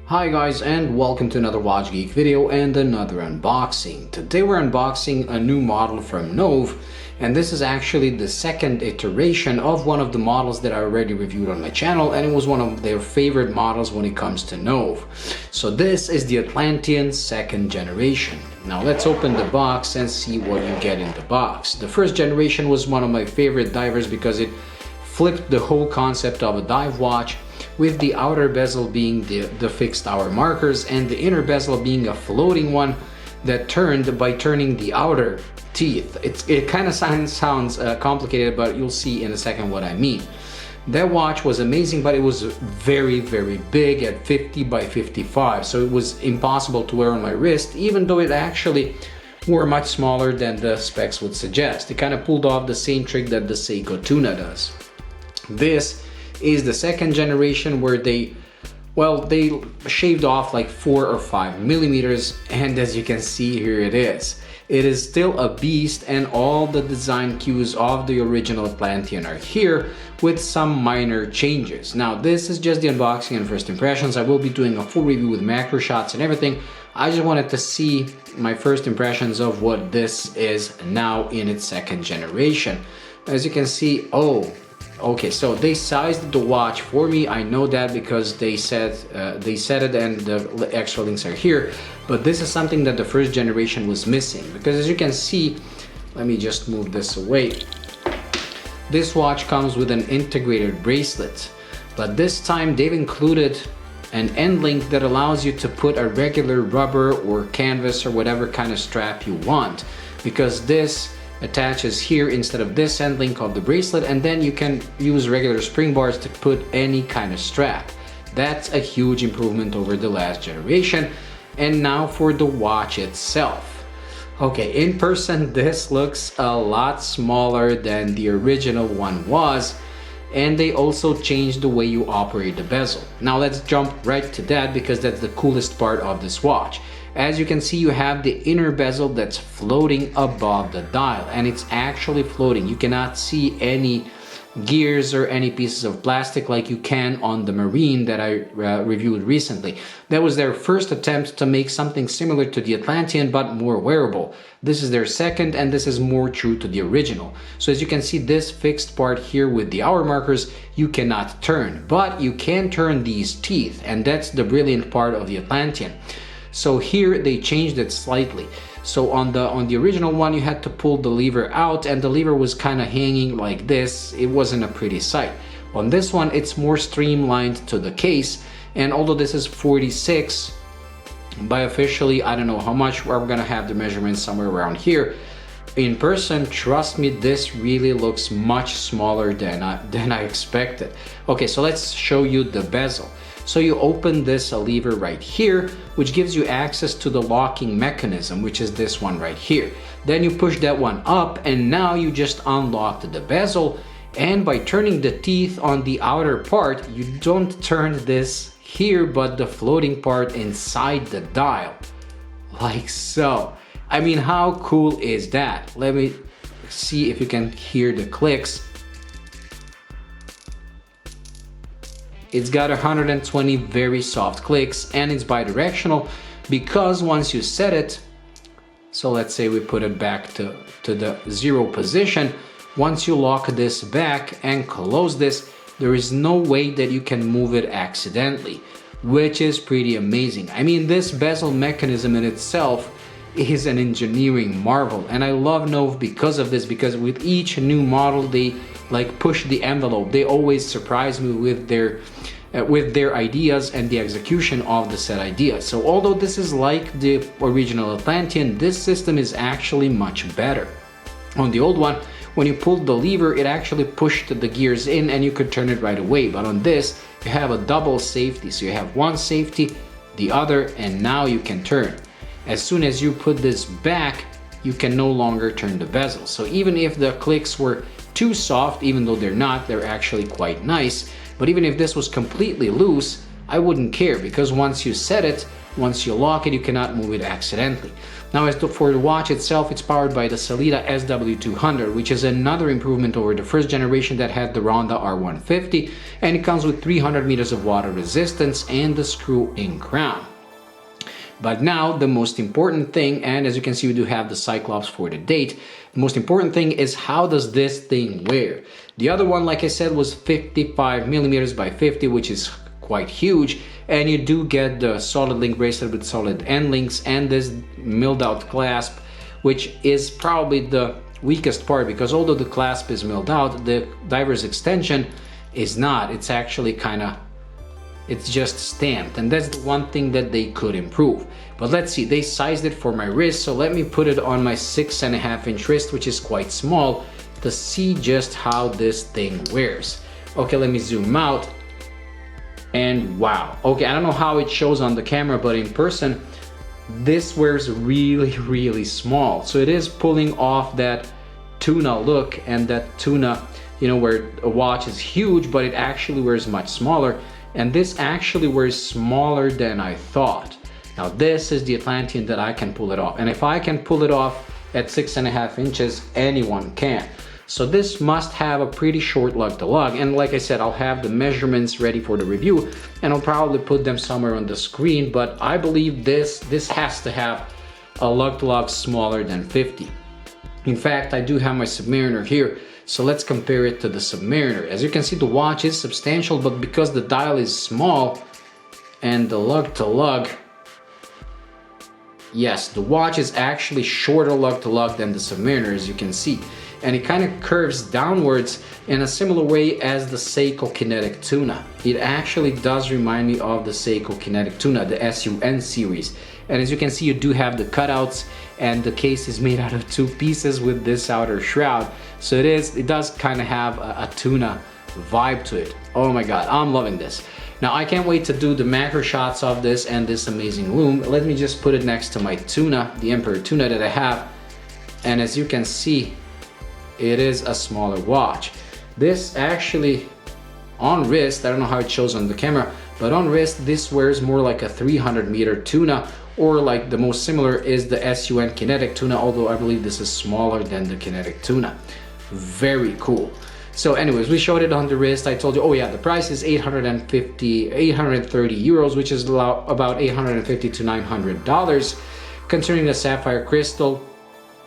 Hi guys, and welcome to another Watch Geek video and another unboxing. Today we're unboxing a new model from NOVE, and this is actually the second iteration of one of the models that I already reviewed on my channel, and it was one of their favorite models when it comes to NOVE. So this is the Atlantean second generation. Now let's open the box and see what you get in the box. The first generation was one of my favorite divers because it flipped the whole concept of a dive watch, with the outer bezel being the fixed hour markers and the inner bezel being a floating one that turned by turning the outer teeth. It kind of sounds complicated, but you'll see in a second what I mean. That watch was amazing, but it was very big at 50 by 55, so it was impossible to wear on my wrist, even though it actually were much smaller than the specs would suggest. It kind of pulled off the same trick that the Seiko Tuna does. This is the second generation, where they shaved off like 4 or 5 millimeters, and as you can see, here it is. It is still a beast, and all the design cues of the original Atlantean are here with some minor changes. Now this is just the unboxing and first impressions. I will be doing a full review with macro shots and everything. I just wanted to see my first impressions of what this is now in its second generation. As you can see, okay, so they sized the watch for me. I know that because they said it, and the extra links are here. But this is something that the first generation was missing, because as you can see, let me just move this away. This watch comes with an integrated bracelet, but this time they've included an end link that allows you to put a regular rubber or canvas or whatever kind of strap you want, because this attaches here instead of this end link of the bracelet, and then you can use regular spring bars to put any kind of strap. That's a huge improvement over the last generation. And now for the watch itself. Okay, in person this looks a lot smaller than the original one was, and they also changed the way you operate the bezel. Now let's jump right to that, because that's the coolest part of this watch. As you can see, you have the inner bezel that's floating above the dial, and it's actually floating. You cannot see any gears or any pieces of plastic like you can on the Marine that I reviewed recently. That was their first attempt to make something similar to the Atlantean, but more wearable. This is their second, and this is more true to the original. So as you can see, this fixed part here with the hour markers, you cannot turn, but you can turn these teeth, and that's the brilliant part of the Atlantean. So here they changed it slightly. So on the original one, you had to pull the lever out, and the lever was kind of hanging like this. It wasn't a pretty sight. On this one, it's more streamlined to the case, and although this is 46 by officially, I don't know how much, we're gonna have the measurements somewhere around here. In person, trust me, this really looks much smaller than I expected. Okay, so let's show you the bezel. So you open this lever right here, which gives you access to the locking mechanism, which is this one right here. Then you push that one up, and now you just unlocked the bezel. And by turning the teeth on the outer part, you don't turn this here, but the floating part inside the dial, like so. I mean, how cool is that? Let me see if you can hear the clicks. It's got 120 very soft clicks, and it's bidirectional, because once you set it, so let's say we put it back to the 0 position, once you lock this back and close this, there is no way that you can move it accidentally, which is pretty amazing. I mean, this bezel mechanism in itself is an engineering marvel, and I love NOVE because of this, because with each new model they like push the envelope. They always surprise me with their ideas and the execution of the set ideas. So although this is like the original Atlantean, this system is actually much better. On the old one, when you pulled the lever, it actually pushed the gears in and you could turn it right away. But on this, you have a double safety. So you have one safety, the other, and now you can turn. As soon as you put this back, you can no longer turn the bezel. So even if the clicks were too soft, even though they're not, they're actually quite nice. But even if this was completely loose, I wouldn't care, because once you set it, once you lock it, you cannot move it accidentally. Now, for the watch itself, it's powered by the Sellita SW200, which is another improvement over the first generation that had the Ronda R150, and it comes with 300 meters of water resistance and the screw-in crown. But now the most important thing, and as you can see, we do have the Cyclops for the date. The most important thing is, how does this thing wear? The other one, like I said, was 55 millimeters by 50, which is quite huge, and you do get the solid link bracelet with solid end links and this milled out clasp, which is probably the weakest part, because although the clasp is milled out, the diver's extension is not. It's actually it's just stamped, and that's the one thing that they could improve. But let's see, they sized it for my wrist, so let me put it on my 6.5 inch wrist, which is quite small, to see just how this thing wears. Okay, let me zoom out. And wow, okay, I don't know how it shows on the camera, but in person, this wears really, really small. So it is pulling off that tuna look, and that tuna, you know, where a watch is huge, but it actually wears much smaller. And this actually wears smaller than I thought. Now this is the Atlantean that I can pull it off. And if I can pull it off at 6.5 inches, anyone can. So this must have a pretty short lug to lug, and like I said, I'll have the measurements ready for the review, and I'll probably put them somewhere on the screen, but I believe this has to have a lug to lug smaller than 50. In fact, I do have my Submariner here, so let's compare it to the Submariner. As you can see, the watch is substantial, but because the dial is small and the lug to lug, yes, the watch is actually shorter lug to lug than the Submariner, as you can see. And it kind of curves downwards in a similar way as the Seiko Kinetic Tuna. It actually does remind me of the Seiko Kinetic Tuna, the SUN series. And as you can see, you do have the cutouts, and the case is made out of 2 pieces with this outer shroud. So it does kind of have a tuna vibe to it. Oh my god, I'm loving this. Now I can't wait to do the macro shots of this and this amazing loom. Let me just put it next to my tuna, the Emperor Tuna that I have. And as you can see, it is a smaller watch. This actually, on wrist, I don't know how it shows on the camera, but on wrist this wears more like a 300 meter tuna, or like the most similar is the SUN Kinetic Tuna, although I believe this is smaller than the Kinetic Tuna. Very cool. So anyways, we showed it on the wrist. I told you, oh yeah, the price is 830 euros, which is about 850 to $900. Considering the sapphire crystal,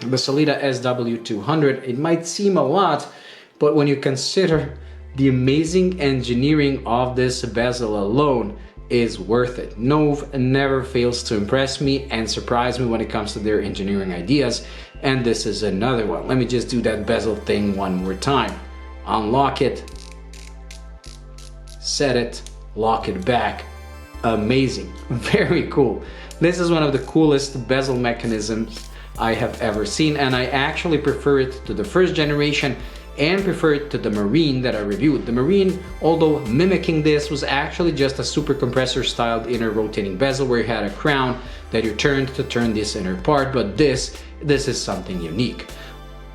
the Sellita SW200, it might seem a lot, but when you consider the amazing engineering of this bezel alone, is worth it. NOVE never fails to impress me and surprise me when it comes to their engineering ideas, and this is another one. Let me just do that bezel thing one more time. Unlock it, set it, lock it back. Amazing, very cool. This is one of the coolest bezel mechanisms I have ever seen, and I actually prefer it to the first generation and prefer it to the Marine that I reviewed. The Marine, although mimicking this, was actually just a super compressor styled inner rotating bezel where you had a crown that you turned to turn this inner part, but this is something unique.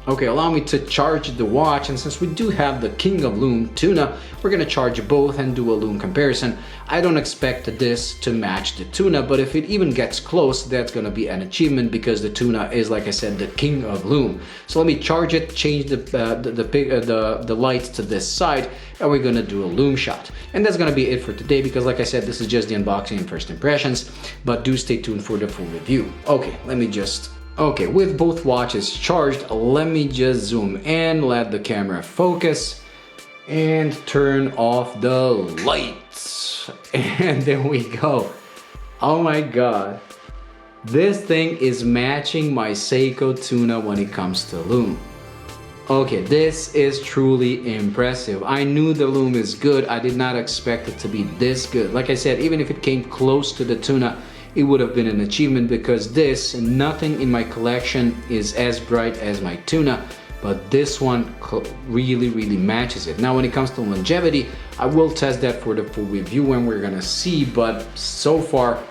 Okay, allow me to charge the watch, and since we do have the King of Loom Tuna, we're gonna charge both and do a loom comparison. I don't expect this to match the Tuna, but if it even gets close, that's gonna be an achievement, because the Tuna is, like I said, the King of Loom. So let me charge it, change the light to this side, and we're gonna do a loom shot. And that's gonna be it for today, because like I said, this is just the unboxing and first impressions, but do stay tuned for the full review. Okay, with both watches charged, let me just zoom in, let the camera focus, and turn off the lights. And there we go. Oh my god. This thing is matching my Seiko Tuna when it comes to loom. Okay, this is truly impressive. I knew the loom is good. I did not expect it to be this good. Like I said, even if it came close to the Tuna, it would have been an achievement, because nothing in my collection is as bright as my Tuna, but this one really matches it. Now when it comes to longevity, I will test that for the full review when we're gonna see, but so far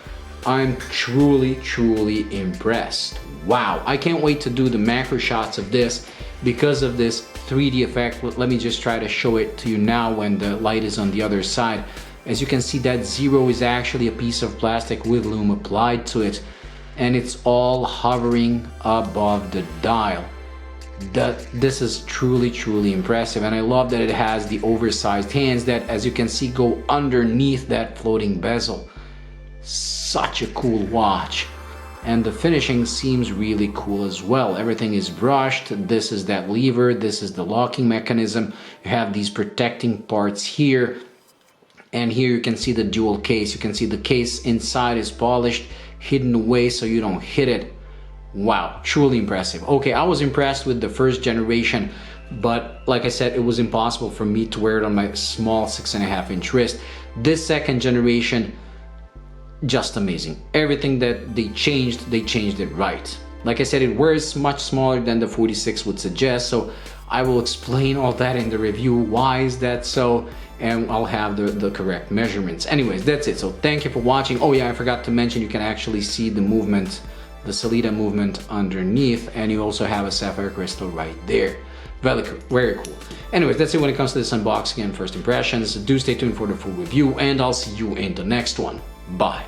I'm truly impressed. Wow, I can't wait to do the macro shots of this because of this 3D effect. Let me just try to show it to you now when the light is on the other side. As you can see, that 0 is actually a piece of plastic with lume applied to it, and it's all hovering above the dial. This is truly impressive, and I love that it has the oversized hands that, as you can see, go underneath that floating bezel. Such a cool watch. And the finishing seems really cool as well. Everything is brushed. This is that lever, this is the locking mechanism. You have these protecting parts here, and here you can see the dual case. You can see the case inside is polished, hidden away so you don't hit it. Wow, truly impressive. Okay, I was impressed with the first generation, but like I said, it was impossible for me to wear it on my small 6.5-inch wrist. This second generation, just amazing. Everything that they changed it right. Like I said, it wears much smaller than the 46 would suggest, so I will explain all that in the review. Why is that so? And I'll have the correct measurements. Anyways, that's it. So thank you for watching. Oh yeah, I forgot to mention, you can actually see the movement, the Sellita movement underneath, and you also have a sapphire crystal right there. Very cool. Anyways, that's it when it comes to this unboxing and first impressions. Do stay tuned for the full review, and I'll see you in the next one. Bye.